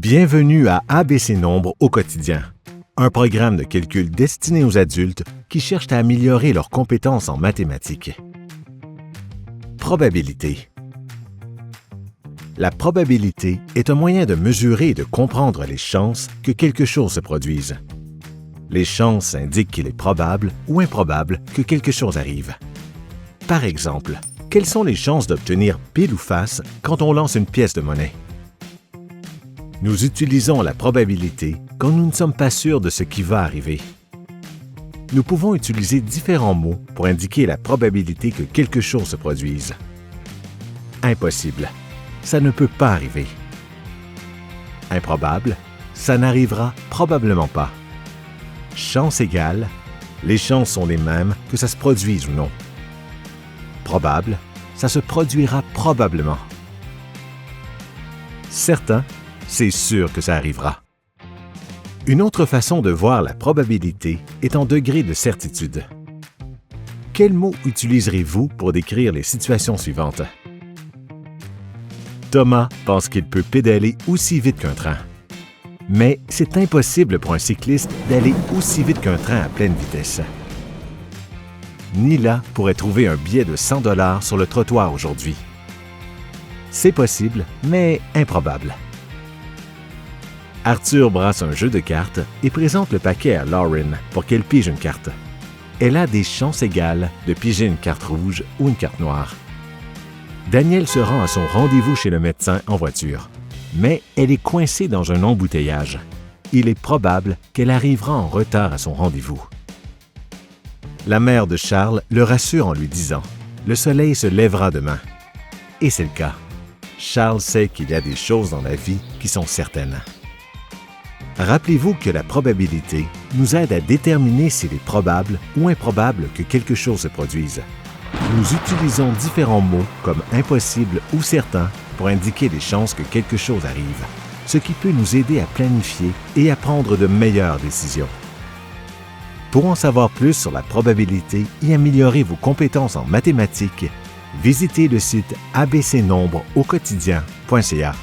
Bienvenue à ABC Nombre au quotidien, un programme de calcul destiné aux adultes qui cherchent à améliorer leurs compétences en mathématiques. Probabilité. La probabilité est un moyen de mesurer et de comprendre les chances que quelque chose se produise. Les chances indiquent qu'il est probable ou improbable que quelque chose arrive. Par exemple, quelles sont les chances d'obtenir pile ou face quand on lance une pièce de monnaie? Nous utilisons la probabilité quand nous ne sommes pas sûrs de ce qui va arriver. Nous pouvons utiliser différents mots pour indiquer la probabilité que quelque chose se produise. Impossible, ça ne peut pas arriver. Improbable, ça n'arrivera probablement pas. Chance égale, les chances sont les mêmes que ça se produise ou non. Probable, ça se produira probablement. Certain, c'est sûr que ça arrivera. Une autre façon de voir la probabilité est en degré de certitude. Quel mot utiliserez-vous pour décrire les situations suivantes? Thomas pense qu'il peut pédaler aussi vite qu'un train. Mais c'est impossible pour un cycliste d'aller aussi vite qu'un train à pleine vitesse. Nila pourrait trouver un billet de 100 $ sur le trottoir aujourd'hui. C'est possible, mais improbable. Arthur brasse un jeu de cartes et présente le paquet à Lauren pour qu'elle pige une carte. Elle a des chances égales de piger une carte rouge ou une carte noire. Daniel se rend à son rendez-vous chez le médecin en voiture, mais elle est coincée dans un embouteillage. Il est probable qu'elle arrivera en retard à son rendez-vous. La mère de Charles le rassure en lui disant « Le soleil se lèvera demain ». Et c'est le cas. Charles sait qu'il y a des choses dans la vie qui sont certaines. Rappelez-vous que la probabilité nous aide à déterminer s'il est probable ou improbable que quelque chose se produise. Nous utilisons différents mots comme impossible ou certain pour indiquer les chances que quelque chose arrive, ce qui peut nous aider à planifier et à prendre de meilleures décisions. Pour en savoir plus sur la probabilité et améliorer vos compétences en mathématiques, visitez le site abcnombre-au-quotidien.ca.